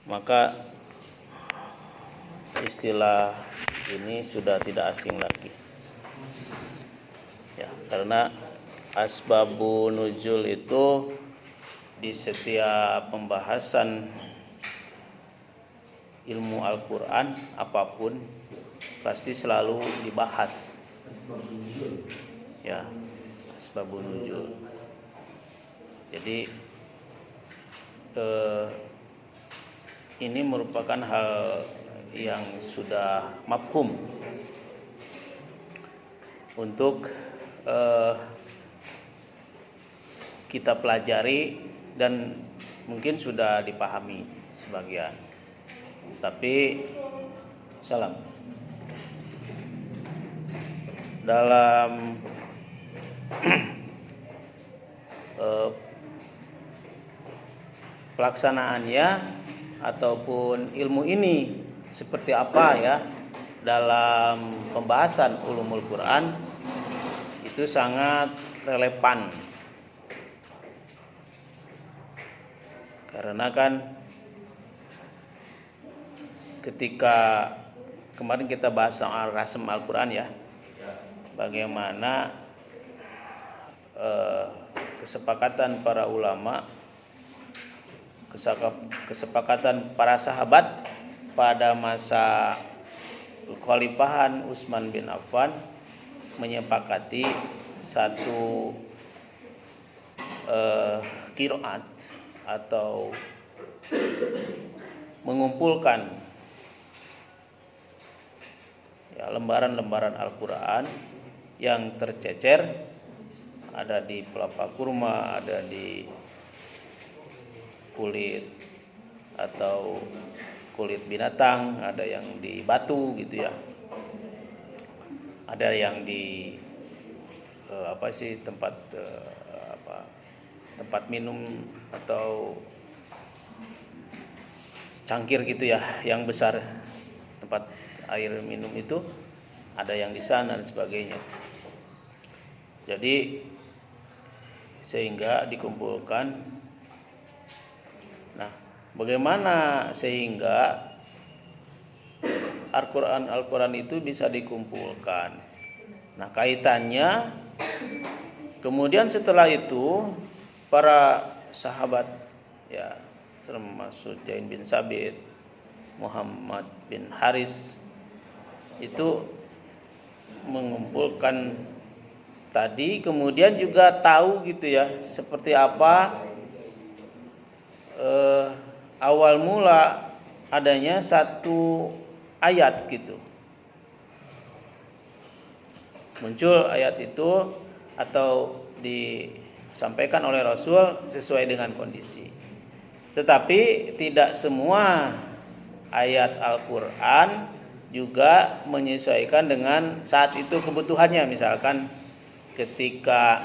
maka istilah ini sudah tidak asing lagi. Ya, karena asbabun nuzul itu di setiap pembahasan ilmu Al-Quran apapun pasti selalu dibahas. Ya, asbabun nuzul. Jadi ini merupakan hal yang sudah mafhum untuk kita pelajari dan mungkin sudah dipahami sebagian. Tapi dalam pelaksanaannya ataupun ilmu ini seperti apa ya dalam pembahasan ulumul Quran itu sangat relevan. Karena kan ketika kemarin kita bahas soal rasem Al-Quran ya, bagaimana kesepakatan para ulama, kesepakatan para sahabat pada masa Khalifahan Utsman bin Affan menyepakati satu qiraat atau mengumpulkan ya, lembaran-lembaran Al-Quran yang tercecer, ada di pelapa kurma, ada di kulit atau kulit binatang, ada yang di batu gitu ya, ada yang di tempat minum atau cangkir gitu ya, yang besar tempat air minum itu ada yang di sana dan sebagainya. Jadi sehingga dikumpulkan. Nah, bagaimana sehingga Al-Quran itu bisa dikumpulkan? Nah, kaitannya kemudian setelah itu para sahabat ya, termasuk Zaid bin Sabit, Muhammad bin Haris itu mengumpulkan tadi, kemudian juga tahu gitu ya seperti apa awal mula adanya satu ayat gitu. Muncul ayat itu atau disampaikan oleh Rasul sesuai dengan kondisi. Tetapi tidak semua ayat Al-Quran juga menyesuaikan dengan saat itu kebutuhannya. Misalkan ketika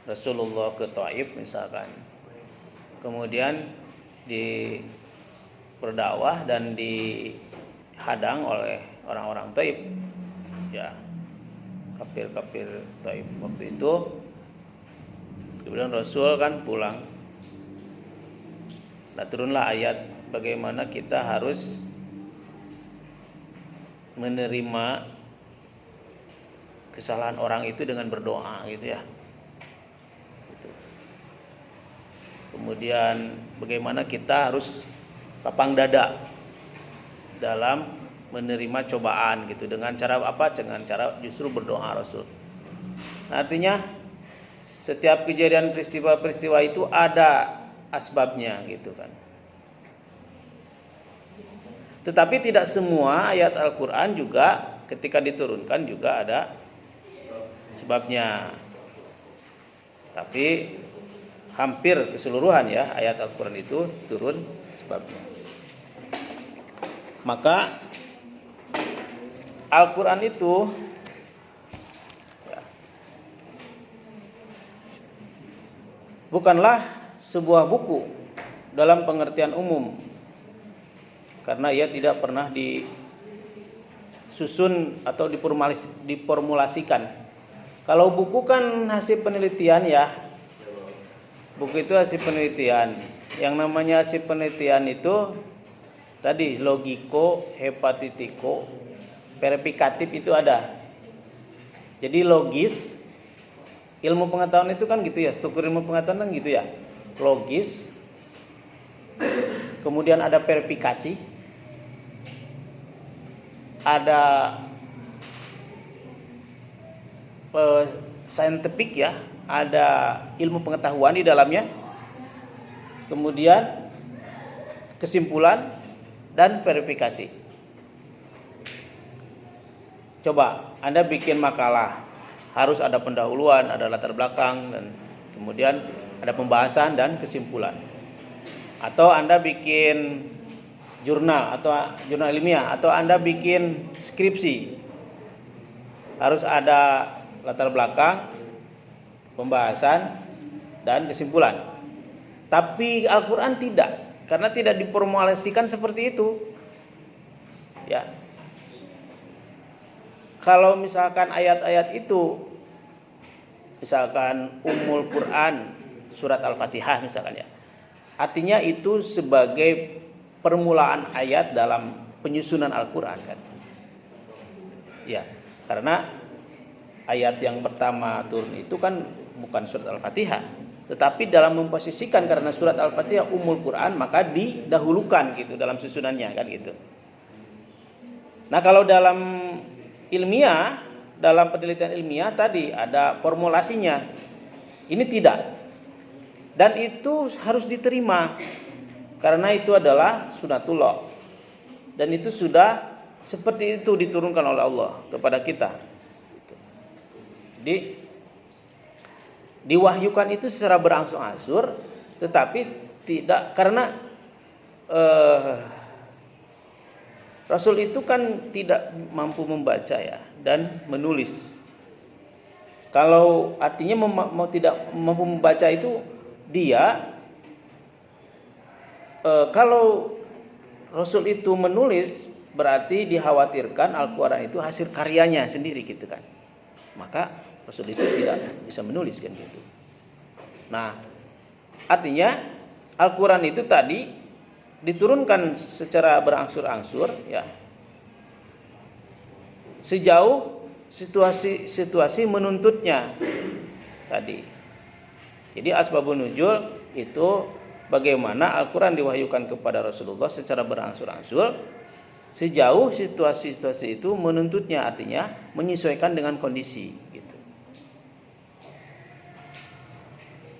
Rasulullah ke Taif misalkan, kemudian berdakwah dan dihadang oleh orang-orang Taif ya, kafir-kafir Taif waktu itu. Kemudian Rasul kan pulang. Nah, turunlah ayat bagaimana kita harus menerima kesalahan orang itu dengan berdoa gitu ya. Kemudian bagaimana kita harus lapang dada dalam menerima cobaan gitu, dengan cara apa? Dengan cara justru berdoa Rasul. Nah, artinya setiap kejadian peristiwa-peristiwa itu ada asbabnya gitu kan. Tetapi tidak semua ayat Al-Quran juga ketika diturunkan juga ada sebabnya. Tapi hampir keseluruhan ya ayat Al-Quran itu turun sebabnya. Maka Al-Quran itu ya, bukanlah sebuah buku dalam pengertian umum, karena ia tidak pernah disusun atau diformulasikan. Kalau buku kan hasil penelitian ya, Buku itu hasil penelitian. Yang namanya hasil penelitian itu tadi logiko, hepatitiko, verifikatif itu ada. Jadi logis, ilmu pengetahuan itu kan gitu ya, struktur ilmu pengetahuan kan gitu ya. Logis, kemudian ada verifikasi, ada scientific ya, ada ilmu pengetahuan di dalamnya, kemudian kesimpulan dan verifikasi. Coba Anda bikin makalah, harus ada pendahuluan, ada latar belakang, dan kemudian ada pembahasan dan kesimpulan. Atau Anda bikin jurnal atau jurnal ilmiah, atau Anda bikin skripsi, harus ada latar belakang, pembahasan, dan kesimpulan. Tapi Al-Quran tidak, karena tidak diformulasikan seperti itu. Ya. Kalau misalkan ayat-ayat itu, misalkan Ummul Quran, surat Al-Fatihah misalkan ya, artinya itu sebagai permulaan ayat dalam penyusunan Al-Quran kan. Ya, karena ayat yang pertama turun itu kan bukan surat Al-Fatihah, tetapi dalam memposisikan karena surat Al-Fatihah Ummul Quran, maka didahulukan gitu dalam susunannya kan gitu. Nah, kalau dalam ilmiah, dalam penelitian ilmiah tadi ada formulasinya. Ini tidak. Dan itu harus diterima karena itu adalah sunatullah. Dan itu sudah seperti itu diturunkan oleh Allah kepada kita. Diwahyukan itu secara berangsur-angsur, tetapi tidak karena Rasul itu kan tidak mampu membaca ya dan menulis. Kalau artinya mau tidak mampu membaca itu dia kalau Rasul itu menulis berarti dikhawatirkan Al-Quran itu hasil karyanya sendiri gitu kan. Maka Rasul itu tidak bisa menulis kan gitu. Nah, artinya Al-Quran itu tadi diturunkan secara berangsur-angsur ya. Sejauh situasi menuntutnya tadi. Jadi asbabun nuzul itu bagaimana Al-Quran diwahyukan kepada Rasulullah secara berangsur-angsur sejauh situasi-situasi itu menuntutnya, artinya menyesuaikan dengan kondisi gitu.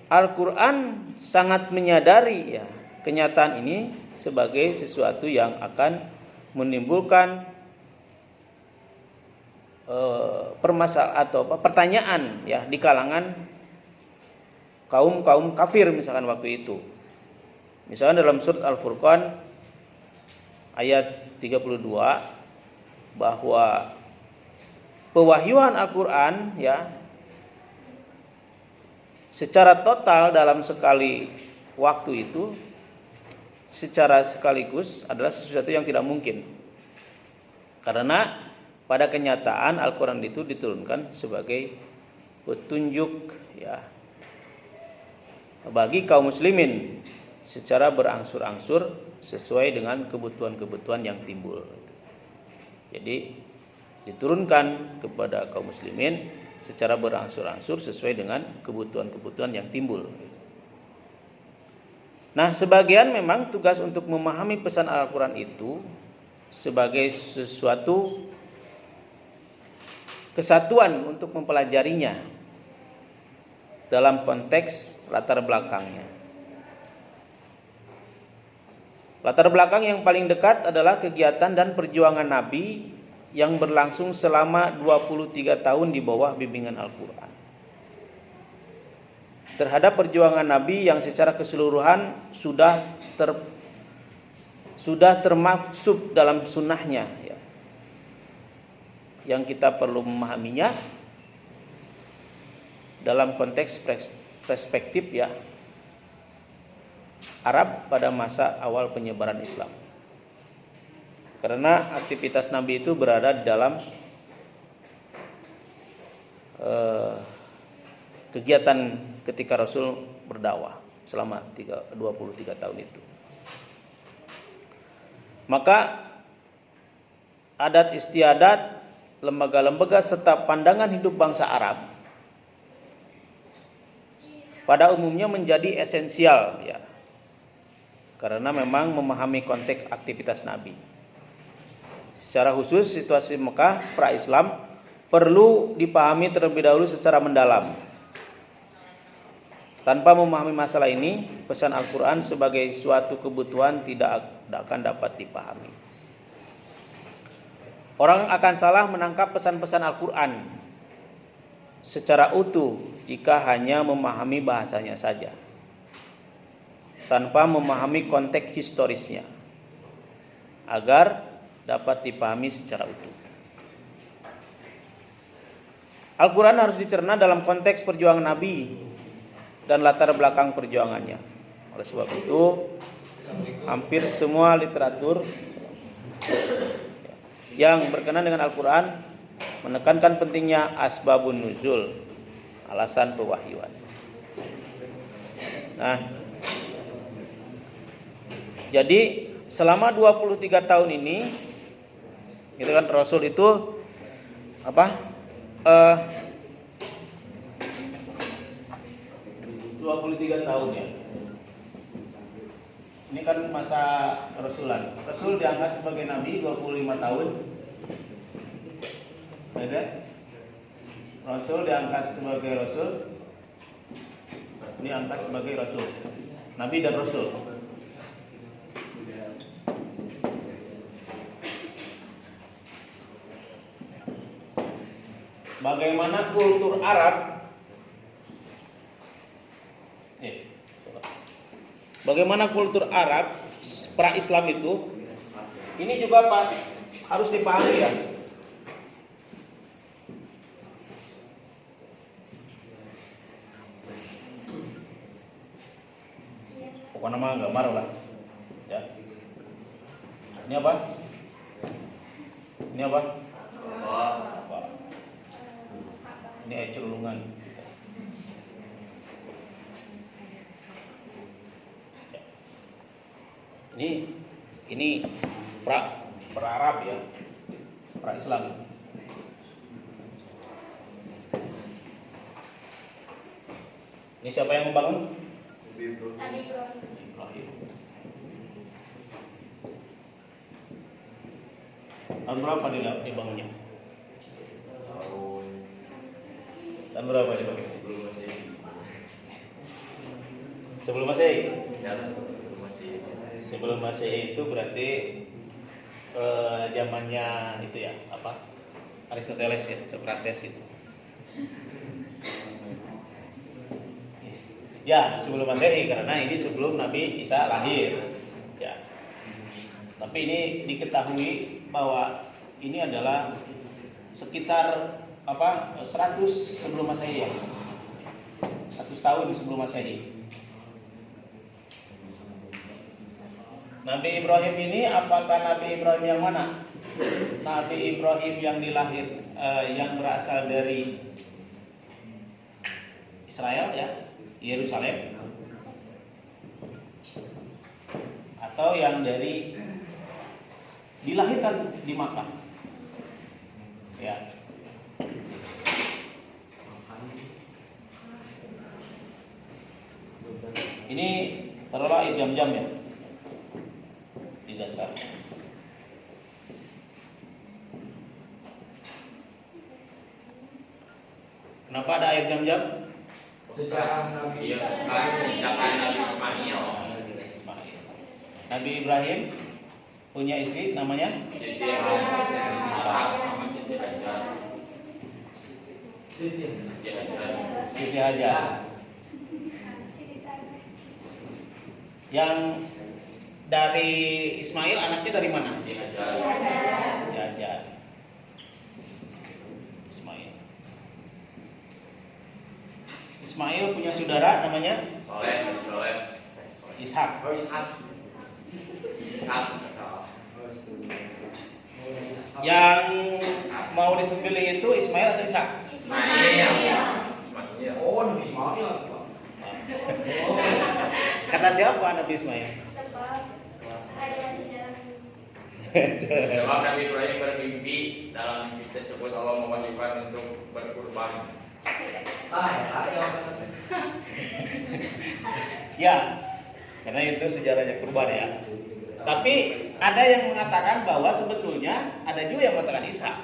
Al-Quran sangat menyadari ya kenyataan ini sebagai sesuatu yang akan menimbulkan permasalahan atau pertanyaan ya di kalangan kaum kafir misalkan waktu itu. Misalkan dalam surat Al-Furqan ayat 32 bahwa pewahyuan Al-Quran ya secara total dalam sekali waktu itu secara sekaligus adalah sesuatu yang tidak mungkin. Karena pada kenyataan Al-Quran itu diturunkan sebagai petunjuk ya bagi kaum muslimin secara berangsur-angsur sesuai dengan kebutuhan-kebutuhan yang timbul. Jadi diturunkan kepada kaum muslimin secara berangsur-angsur sesuai dengan kebutuhan-kebutuhan yang timbul. Nah, sebagian memang tugas untuk memahami pesan Al-Quran itu sebagai sesuatu kesatuan untuk mempelajarinya dalam konteks latar belakangnya. Latar belakang yang paling dekat adalah kegiatan dan perjuangan Nabi yang berlangsung selama 23 tahun di bawah bimbingan Al-Quran. Terhadap perjuangan Nabi yang secara keseluruhan sudah termaksud dalam sunnahnya ya. Yang kita perlu memahaminya dalam konteks perspektif ya Arab pada masa awal penyebaran Islam. Karena aktivitas Nabi itu berada di dalam kegiatan ketika Rasul berdakwah. selama 23 tahun itu. Maka adat istiadat, lembaga-lembaga serta pandangan hidup bangsa Arab pada umumnya menjadi esensial ya. Karena memang memahami konteks aktivitas Nabi. Secara khusus situasi Mekah pra-Islam perlu dipahami terlebih dahulu secara mendalam. Tanpa memahami masalah ini, pesan Al-Quran sebagai suatu kebutuhan tidak akan dapat dipahami. Orang akan salah menangkap pesan-pesan Al-Quran secara utuh jika hanya memahami bahasanya saja, tanpa memahami konteks historisnya, agar dapat dipahami secara utuh. Al-Quran harus dicerna dalam konteks perjuangan Nabi dan latar belakang perjuangannya. Oleh sebab itu, hampir semua literatur yang berkenaan dengan Al-Quran menekankan pentingnya asbabun nuzul, alasan pewahyuan. Nah, jadi selama 23 tahun ini, gitu kan, Rasul itu apa? 23 tahun ya. Ini kan masa Rasulan. Rasul diangkat sebagai Nabi 25 tahun. Ada? Rasul diangkat sebagai Rasul. Diangkat sebagai Rasul. Nabi dan Rasul. Bagaimana kultur Arab? Bagaimana kultur Arab pra-Islam itu? Ini juga Pak harus dipahami ya. Pokoknya mah gambar lah. Ya. Ini apa? Ini apa? Ini ecelungan. Ini pra-Arab ya, pra-Islam. Ini siapa yang membangun? Nabi Ibrahim. Tahun berapa dibangunnya? Tahun berapa dibangun? Sebelum Masehi. Sebelum Masehi itu berarti zamannya itu ya, apa? Aristoteles ya, Socrates gitu. Ya, sebelum Masehi karena ini sebelum Nabi Isa lahir. Ya. Tapi ini diketahui bahwa ini adalah sekitar 100 sebelum Masehi ya. 100 tahun sebelum Masehi. Nabi Ibrahim ini apakah Nabi Ibrahim yang mana? Nabi Ibrahim yang yang berasal dari Israel ya, Yerusalem, atau yang dari dilahirkan di Makkah? Ya. Ini taruhlah air jam-jam ya. Dasar. Kenapa ada air jam-jam? Sejarah Nabi Ismail. Nabi Ibrahim punya istri namanya Siti Hajar. Yang dari Ismail anaknya dari mana? Hajar. Ismail punya saudara namanya Ishak. Yang mau disembelih itu Ismail atau Ishak? Ismail. Oh, Nabi Ismail. Kata siapa Nabi Ismail? Sebab Nabi Ibrahim bermimpi, dalam mimpi tersebut Allah mewajibkan untuk berkurban. Ya, karena itu sejarahnya kurban ya. Tapi ada yang mengatakan bahwa sebetulnya ada juga yang mengatakan Ishak.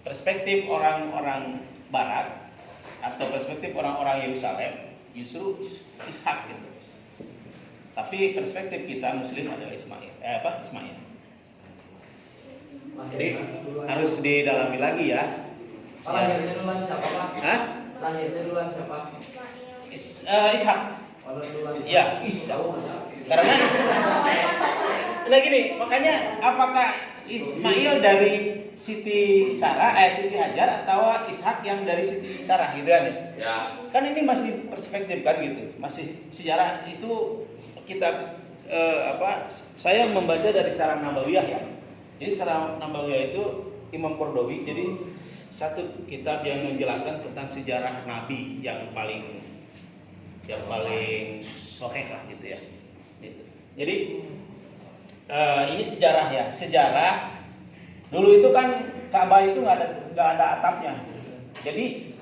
Perspektif orang-orang Barat atau perspektif orang-orang Yerusalem justru Ishak gitu. Tapi perspektif kita Muslim adalah Ismail. Ismail. Jadi harus didalami lagi ya. Lahirnya duluan siapa Pak? Hah? Lahirnya duluan siapa? Ishak. Kalau duluan. Iya. Karena nah gini, makanya apakah Ismail dari Siti Hajar atau Ishak yang dari Siti Sarah gitu kan ya? Ya. Kan ini masih perspektif kan gitu. Masih sejarah itu kita saya membaca dari Sarah Nabawiyah ya. Jadi Sarah Nabawiyah itu Imam Qurtubi, jadi satu kitab yang menjelaskan tentang sejarah Nabi yang paling sahih lah gitu ya. Gitu. Jadi ini sejarah ya, sejarah dulu itu kan Ka'bah itu nggak ada atapnya. Jadi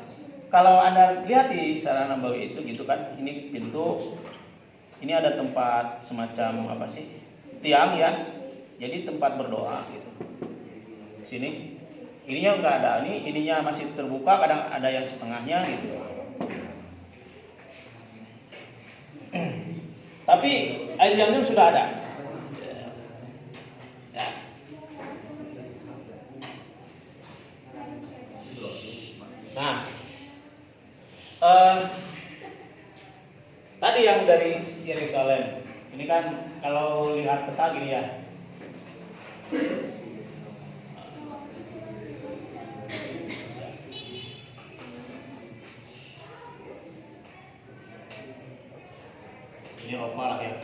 kalau Anda lihat di Sarah Nabawi itu gitu kan, ini pintu, ini ada tempat semacam apa sih, tiang ya, jadi tempat berdoa gitu. Sini, ininya nggak ada, ininya masih terbuka, kadang ada yang setengahnya gitu. Tapi air Zamzam sudah ada. Ya. Nah, tadi yang dari Yerusalem, ini kan kalau lihat peta gini ya. Ini Eropa lah ya.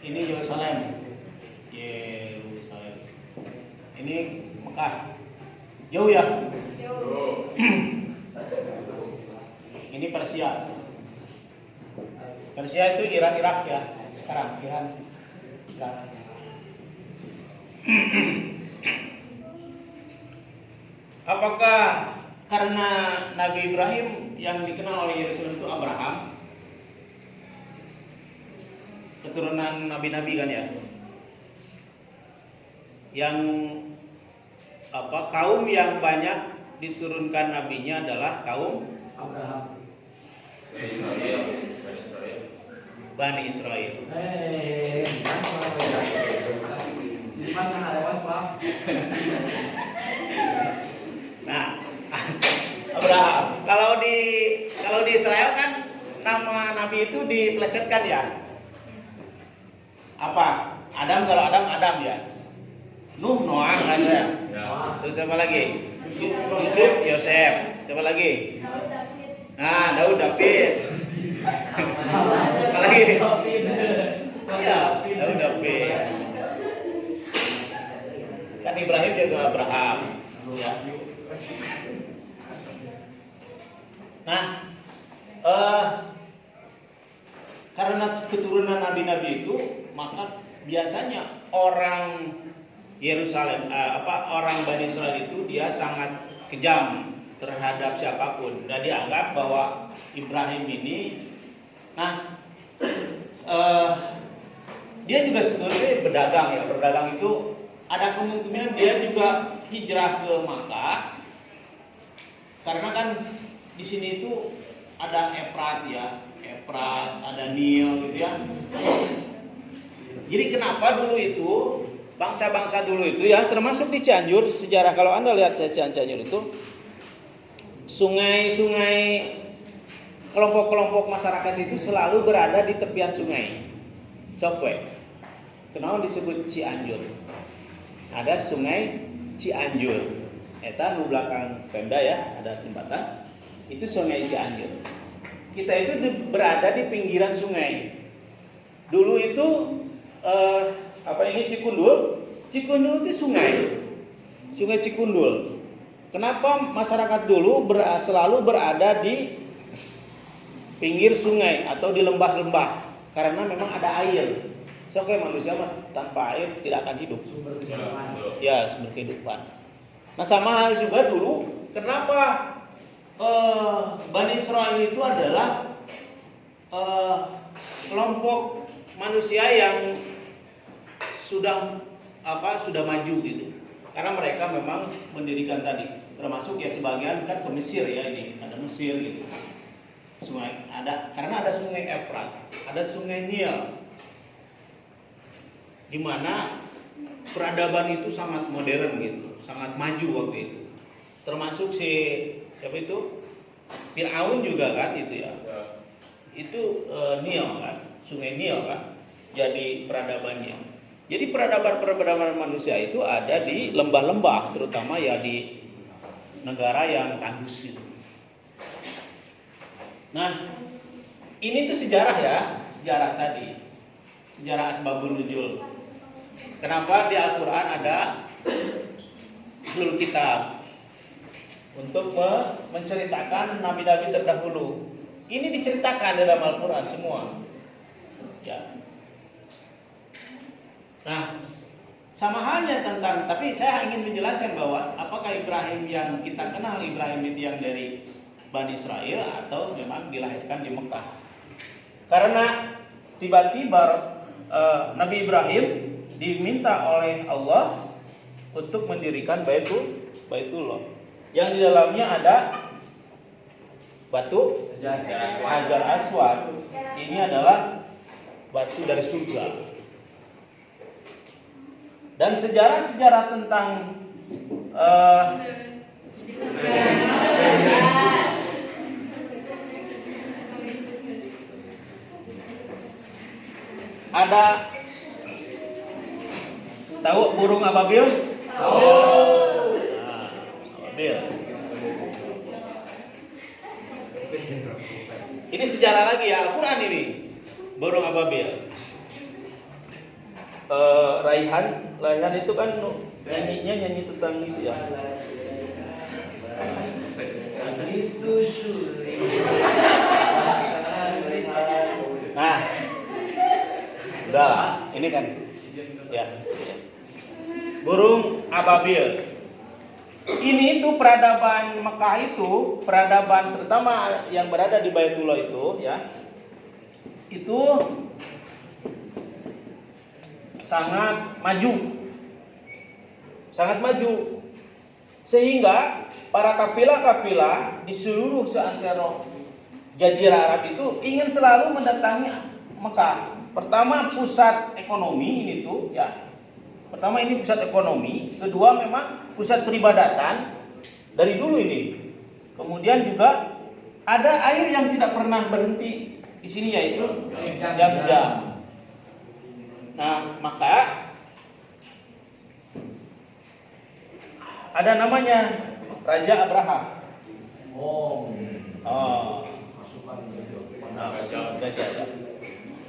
Ini Yerusalem. Ini Mekah. Jauh ya? Jauh. Ini Persia. Persia itu Irak ya. Sekarang Irak. Apakah karena Nabi Ibrahim yang dikenal oleh Yerusalem itu Abraham, keturunan nabi-nabi kan ya, yang kaum yang banyak diturunkan nabinya adalah kaum Abraham. Bani Israel. Sini Mas yang lewat Pak. Nah, Abraham. Kalau di Israel kan nama nabi itu diplesetkan ya. Apa? Adam, kalau Adam ya. Noah kan ya. Terus siapa lagi? Yusuf, Yosef. Siapa lagi? Nah, Daud, David. Apa lagi? Iya, Daud, David. Kan Ibrahim juga Abraham. Ya. Nah, karena keturunan nabi-nabi itu, maka biasanya orang Yerusalem, orang Bani Israel itu dia sangat kejam terhadap siapapun. Dan dianggap bahwa Ibrahim ini, dia juga sebenarnya berdagang ya. Berdagang itu ada kemungkinan dia juga hijrah ke Makkah, karena kan di sini itu ada Efrat ya, ada Nil gitu ya. Jadi kenapa dulu itu bangsa-bangsa dulu itu ya, termasuk di Cianjur, sejarah kalau Anda lihat Cianjur itu sungai-sungai, kelompok-kelompok masyarakat itu selalu berada di tepian sungai. Sokwe. Kenapa disebut Cianjur? Ada sungai Cianjur. Eta nu belakang Pemda ya, ada jembatan. Itu sungai Cianjur. Kita itu berada di pinggiran sungai. Dulu itu Cikundul. Cikundul itu sungai. Sungai Cikundul. kenapa masyarakat dulu selalu berada di pinggir sungai atau di lembah-lembah? Karena memang ada air. Soalnya manusia tanpa air tidak akan hidup. Sumber kehidupan. Ya, sumber kehidupan. Nah, sama hal juga dulu, kenapa Bani Israil itu adalah kelompok manusia yang sudah maju gitu. Karena mereka memang mendirikan tadi, termasuk ya sebagian kan ke Mesir ya, ini ada Mesir gitu. Sungai ada, karena ada sungai Efrat, ada sungai Nil, di mana peradaban itu sangat modern gitu, sangat maju waktu itu. Termasuk si siapa itu? Fir'aun juga kan itu ya. Itu Nil kan, sungai Nil kan, jadi peradabannya. Jadi peradaban manusia itu ada di lembah-lembah, terutama ya di negara yang tandus gitu. Nah, ini tuh sejarah ya, sejarah tadi, sejarah asbabun nuzul. Kenapa di Al-Quran ada ulul kitab untuk menceritakan nabi-nabi terdahulu. Ini diceritakan dalam Al-Quran semua. Ya. Nah, sama halnya tentang, tapi saya ingin menjelaskan bahwa apakah Ibrahim yang kita kenal, Ibrahim itu yang dari Bani Israel atau memang dilahirkan di Mekah. Karena tiba-tiba Nabi Ibrahim diminta oleh Allah untuk mendirikan Baitullah yang di dalamnya ada batu Hajar Aswad. Ini adalah batu dari surga. Dan sejarah-sejarah tentang ada tahu burung ababil? Tahu. Nah, ababil. Ini sejarah lagi ya, Al-Quran ini. Burung ababil. Raihan itu kan nyanyi tentang itu ya. Itu sulit. Nah, udah lah, ini kan ya. Burung ababil. Ini itu peradaban Mekah itu, peradaban terutama yang berada di Baitullah itu ya. Itu sangat maju, sehingga para kafilah-kafilah di seluruh seantero Jazirah Arab itu ingin selalu mendatangi Mekah. Pertama pusat ekonomi ini tuh ya, pertama ini pusat ekonomi, kedua memang pusat peribadatan dari dulu ini. Kemudian juga ada air yang tidak pernah berhenti di sini yaitu jam-jam. Nah, maka ada namanya Raja Abraha. Gajah.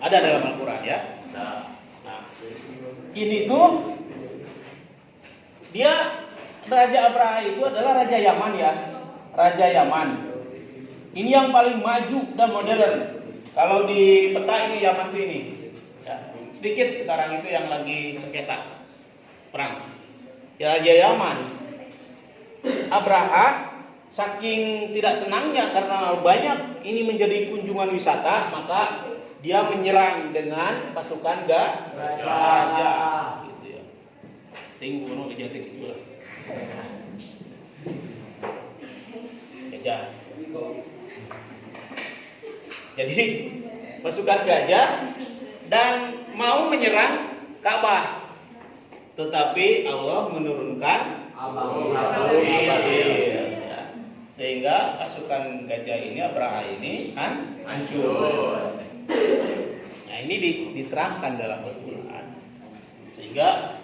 Ada dalam Al-Quran ya. Nah, ini tuh dia Raja Abraha itu adalah Raja Yaman ya. Raja Yaman. Ini yang paling maju dan modern. Kalau di peta ini Yaman tuh ini. Ya. Sedikit sekarang itu yang lagi sengketa perang. Ya, Raja Yaman. Abraha saking tidak senangnya karena banyak ini menjadi kunjungan wisata, maka dia menyerang dengan pasukan gajah. Gitu ya. Tinggu gajah gitu lah. Gajah. Jadi pasukan gajah dan mau menyerang Ka'bah, tetapi Allah menurunkan ababil, ya. Sehingga pasukan gajah ini Abraha ini hancur. Nah, ini diterangkan dalam Al-Quran, sehingga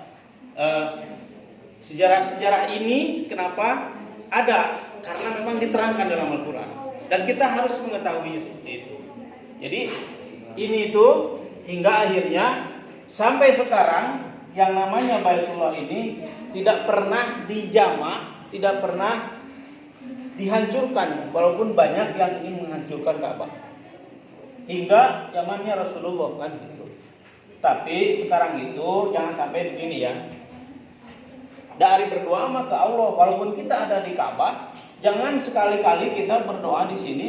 sejarah-sejarah ini kenapa ada? Karena memang diterangkan dalam Al-Quran dan kita harus mengetahuinya seperti itu. Jadi ini itu hingga akhirnya sampai sekarang yang namanya Baitullah ini tidak pernah dijamah, tidak pernah dihancurkan, walaupun banyak yang ingin menghancurkan Ka'bah. Hingga zamannya Rasulullah kan gitu. Tapi sekarang itu jangan sampai begini ya. Dari berdoa mah ke Allah, walaupun kita ada di Ka'bah, jangan sekali-kali kita berdoa di sini,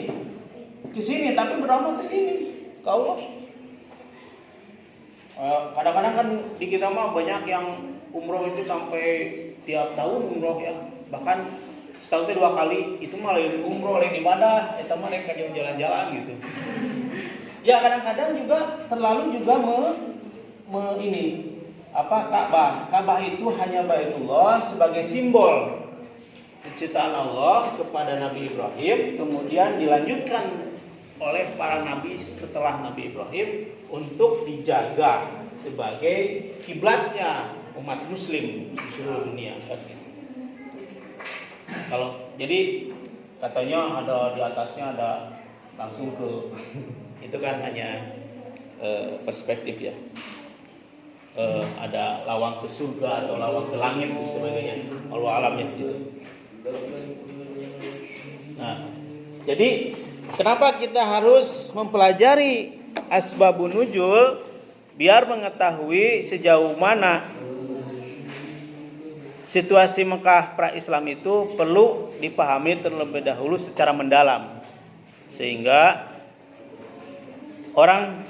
ke sini, tapi berdoa mah ke sini, ke Allah. Kadang-kadang kan di kita mah banyak yang umroh itu sampai tiap tahun umroh ya, bahkan setahun itu 2 kali, itu mah lain umroh, lain ibadah, itu mah lain kajian jalan-jalan gitu. Ya kadang-kadang juga terlalu juga Ka'bah itu hanya Baitullah sebagai simbol penciptaan Allah kepada Nabi Ibrahim, kemudian dilanjutkan oleh para nabi setelah Nabi Ibrahim untuk dijaga sebagai kiblatnya umat muslim di seluruh dunia. Kalau jadi katanya ada di atasnya ada langsung ke itu kan hanya perspektif ya. Ada lawang ke surga atau lawang ke langit dan sebagainya. Allah alam ya gitu. Nah, jadi kenapa kita harus mempelajari asbabun nuzul biar mengetahui sejauh mana situasi Mekah pra-Islam itu perlu dipahami terlebih dahulu secara mendalam sehingga orang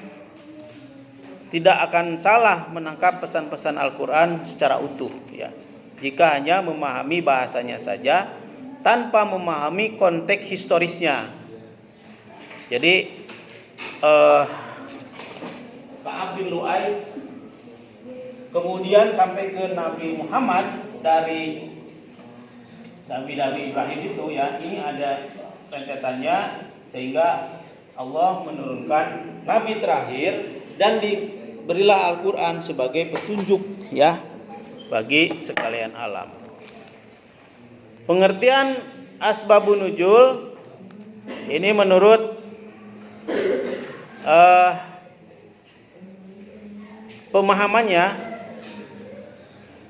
tidak akan salah menangkap pesan-pesan Al-Quran secara utuh ya. Jika hanya memahami bahasanya saja tanpa memahami konteks historisnya. Jadi Ka'ab bin Lu'ay kemudian sampai ke Nabi Muhammad dari Nabi Ibrahim itu ya, ini ada rentetannya sehingga Allah menurunkan Nabi terakhir dan diberilah Al-Quran sebagai petunjuk ya bagi sekalian alam. Pengertian asbabun nuzul ini menurut pemahamannya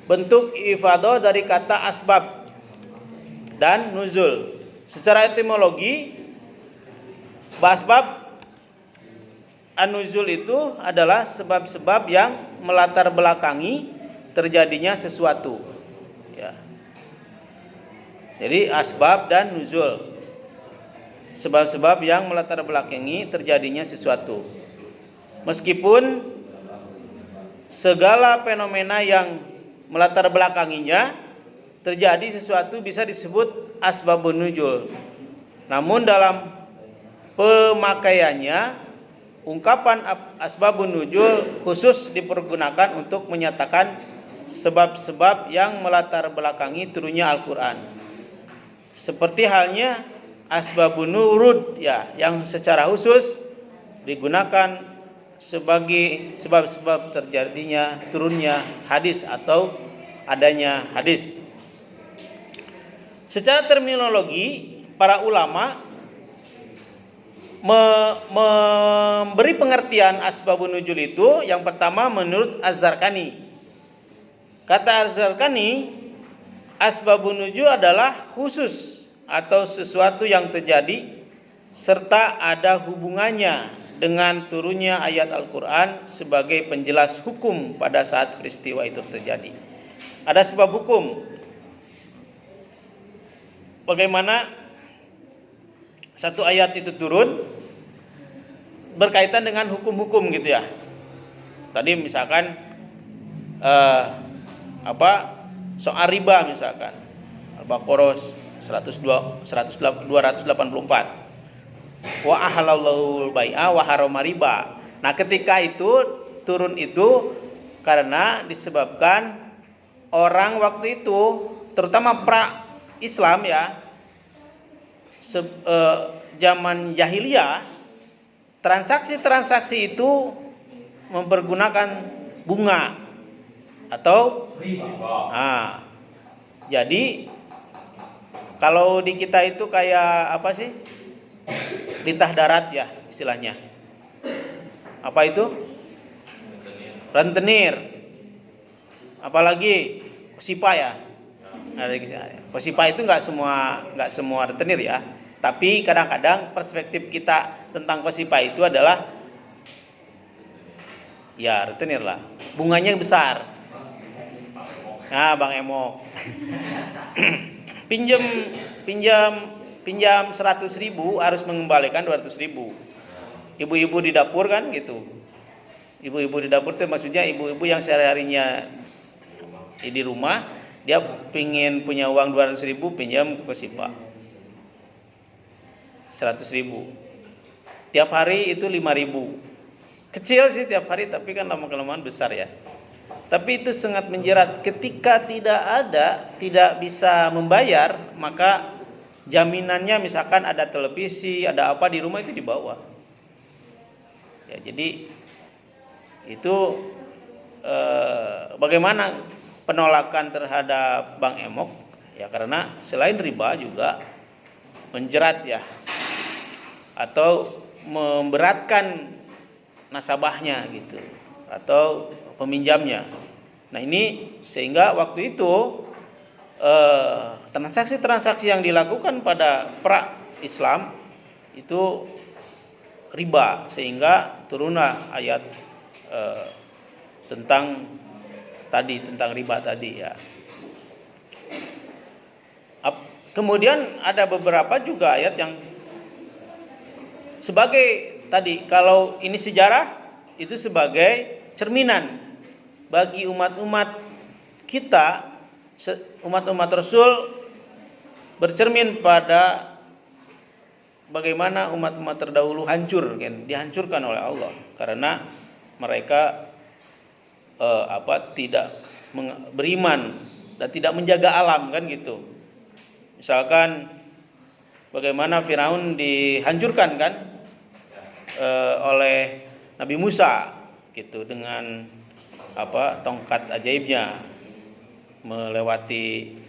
bentuk ifadah dari kata asbab dan nuzul. Secara etimologi asbab an-nuzul itu adalah sebab-sebab yang melatar belakangi terjadinya sesuatu. Ya. Jadi asbab dan nuzul, sebab-sebab yang melatar belakangi terjadinya sesuatu. Meskipun segala fenomena yang melatar belakanginya terjadi sesuatu bisa disebut asbabun nuzul. Namun dalam pemakaiannya ungkapan asbabun nuzul khusus dipergunakan untuk menyatakan sebab-sebab yang melatar belakangi turunnya Al-Quran. Seperti halnya asbabun nurud ya, yang secara khusus digunakan sebagai sebab-sebab terjadinya turunnya hadis atau adanya hadis. Secara terminologi, para ulama memberi pengertian asbabun nuzul itu yang pertama menurut Az-Zarqani. Kata Az-Zarqani, asbabun nuzul adalah khusus atau sesuatu yang terjadi serta ada hubungannya dengan turunnya ayat Al-Quran sebagai penjelas hukum pada saat peristiwa itu terjadi. Ada sebab hukum. Bagaimana satu ayat itu turun berkaitan dengan hukum-hukum gitu ya. Tadi misalkan soal riba misalkan Al-Baqarah 284. Wa ahalallahu bai'a wa harama riba. Nah, ketika itu turun itu karena disebabkan orang waktu itu terutama pra-Islam ya, zaman jahiliyah, transaksi-transaksi itu mempergunakan bunga atau riba. Nah, jadi kalau di kita itu kayak apa sih? Lintah darat ya istilahnya. Apa itu? Rentenir. apalagi Kosipa ya. Kosipa itu nggak semua rentenir ya. Tapi kadang-kadang perspektif kita tentang Kosipa itu adalah ya rentenir lah. Bunganya besar. Nah, Bang Emok. pinjam 100.000 harus mengembalikan 200.000. Ibu-ibu di dapur kan gitu. Ibu-ibu di dapur itu maksudnya ibu-ibu yang sehari-harinya di rumah, dia pingin punya uang 200.000 pinjam ke Kosipa 100.000. Tiap hari itu 5.000. Kecil sih tiap hari, tapi kan lama-kelamaan besar ya. Tapi itu sangat menjerat. Ketika tidak bisa membayar, maka jaminannya misalkan ada televisi, ada apa di rumah itu dibawa. Ya, jadi itu bagaimana penolakan terhadap Bang Emok? Ya karena selain riba juga menjerat ya, atau memberatkan nasabahnya gitu, atau peminjamnya. Nah ini sehingga waktu itu transaksi-transaksi yang dilakukan pada pra Islam itu riba, sehingga turunlah ayat tentang riba tadi ya. Kemudian ada beberapa juga ayat yang sebagai tadi, kalau ini sejarah itu sebagai cerminan bagi umat-umat kita, umat-umat Rasul, bercermin pada bagaimana umat-umat terdahulu hancur, kan, dihancurkan oleh Allah karena mereka tidak beriman dan tidak menjaga alam, kan gitu. Misalkan bagaimana Firaun dihancurkan kan oleh Nabi Musa gitu, dengan tongkat ajaibnya melewati